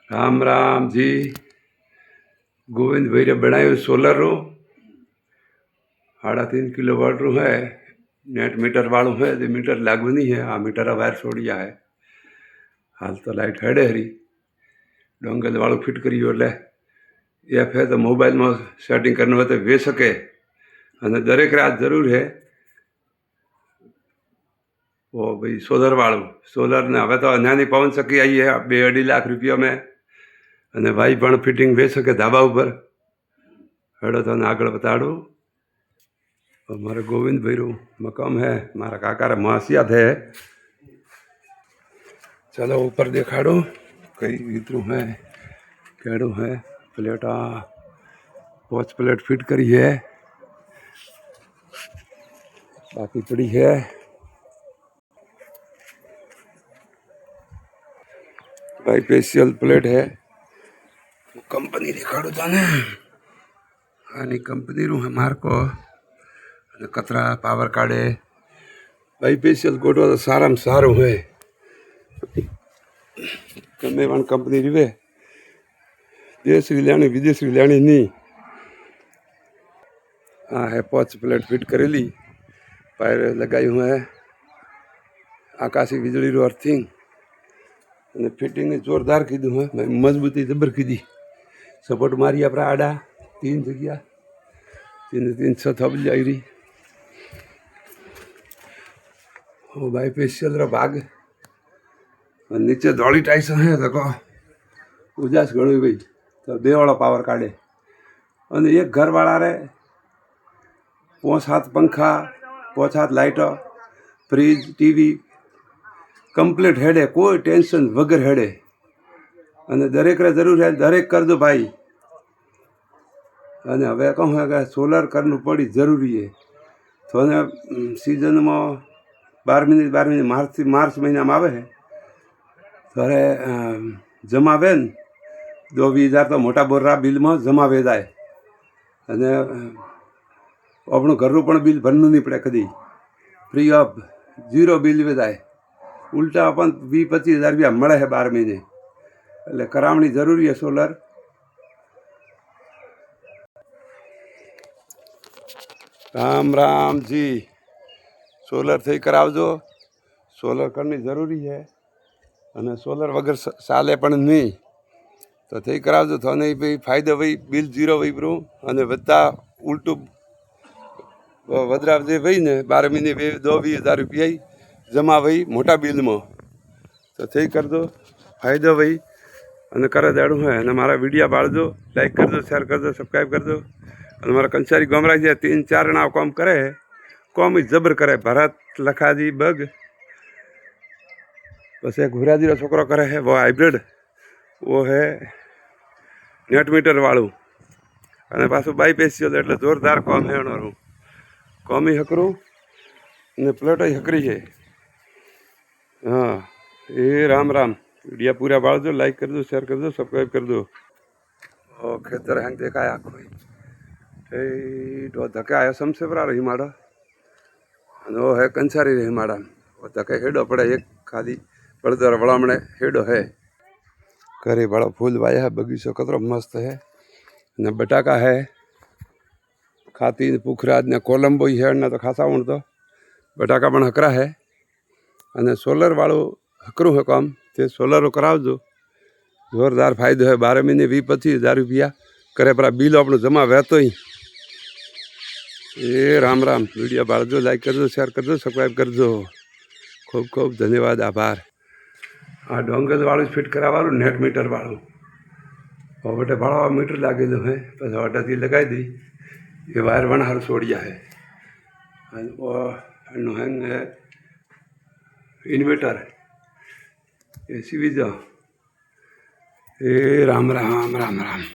राम राम जी। गोविंद भाई ने बनायो सोलर रो 3.5 किलोवाट रो है। नेट मीटर वालों है तो मीटर लागू नहीं है। आ मीटर वायर छोड़िया है। हाल तो लाइट हेडे हरी डोंगल वालों फिट करियो ले या फिर तो मोबाइल में सेटिंग करने हो तो वे सके अने दरेक रात जरूर है वो भाई सोलर ने हवे तो नानी पवन चक्की आई है 2-2.5 लाख रुपया में अने भाई पण फिटिंग वे सके धाबा ऊपर हेडो तो आगळ बताड़ू। हमारे गोविंद भाई रू मकाम है मारा काका मासियात है। चलो ऊपर दिखाड़ो कई इतरू है केड़ू है प्लेटा 5 प्लेट फिट करी है बाकी पड़ी है। भाई स्पेशल प्लेट है कंपनी दिखाड़ो जाने आनी कंपनी रू है मार को कतरा पावर काढ़े भाई स्पेशल कोटो तो सारा में सारू है गमे वन कंपनी रीवे देश री लेनी विदेश री लेनी नहीं। हाँ है 5 प्लेट फिट करेली पैर लगाई हुए है आकाशी बिजली रो अर्थिंग અને ફિટિંગ જોરદાર કીધું હે મજબૂતી જબર કીધી સપોર્ટ મારી આપણા આડા 3 જગ્યા 3 છત હબલી આવી ओ भाई स्पेशल रो भाग नीचे धोली टाइस है देखो उजास घणो भाई तो 2 वाला पावर काढ़े અને એક ઘરવાળા રે 5-7 पंखा 5-7 लाइटो फ्रीज टीवी कम्प्लीट हेडे कोई टेंशन वगर हेडे अने दरेक रे जरूर है दरेक कर दो भाई अने हवे कहूँ है कि सोलर करनु पड़ी जरूरी है तो ने सीजन में 12 महीने मार्च महीना में आवे है ત્યારે જમાવે ને 20,000 તો મોટા બોરા બિલમાં જમાવે જાય અને આપણું ઘરનું પણ બિલ ભરવું નહીં પડે કદી ફ્રી ઓફ 0 બિલ જાય ઉલટા પણ 20-25 હજાર રૂપિયા મળે છે 12 મહિને એટલે કરાવણી જરૂરી છે સોલર। राम राम जी सोलर थी करावजो सोलर करनी जरूरी है અને સોલર વગર ચાલે પણ નહીં તો થઈ કરાવજો તો નહીં ભાઈ ફાયદો ભાઈ બિલ 0 વાપરું અને વધતા ઉલટું વધરા જે ભાઈ ને 12 મહિને 20,000 રૂપિયા જમા ભાઈ મોટા બિલમાં તો થઈ કરજો ફાયદો ભાઈ અને કરે દેડું હોય અને મારા વિડીયો બાળજો લાઈક કરજો શેર કરજો સબસ્ક્રાઈબ કરજો અને મારા કંસારી ગામડા છે 3-4 જણા કામ કરે કોમ જબર કરે ભરત લખાજી બગ बस एक घुराजी छोकरो करे है वो हाइब्रिड वो है नेट मीटर वालू अने पाछो बाई स्पेशल एटले जोरदार काम है एनो काम ही हकरू ने प्लेट ही हकरी है। हाँ ये राम राम वीडियो पूरा बाळजो लाइक कर दो शेयर कर दो सब्सक्राइब कर दो। ओ खेतर हैंग देखाया कोई तो धक्के आया समसेवरा रही माड़ा अने वो है कंसारी रही माड़ा वो धक्के हेडो पड़े एक खाली बड़दर वड़ामणे हेडो है करे बड़ा फूल वाया है बगीचो कतरो मस्त है ने बटाका है खाती पुखराज ने कोलंबो है ना तो खासा वण तो बटाका पण हकरा है अने सोलर वालों हकरू है काम ते सोलर करावजो जोरदार फायदो है 12 महीने 20-25 हज़ार रुपया करे पर बिल अपनो जमा वहतो ही। ए राम राम वीडियो बाळजो लाइक करजो शेयर करजो सब्सक्राइब करजो खूब खूब धन्यवाद आभार। हाँ डोंगल वालू फिट करावालू नेट मीटर वालू और बटे भाड़ा मीटर लागेलू है बस ऑर्डर लगाई दी ये वायर वन हर छोड़िया है है इन्वर्टर एसी भी जाओ। ए राम राम राम राम।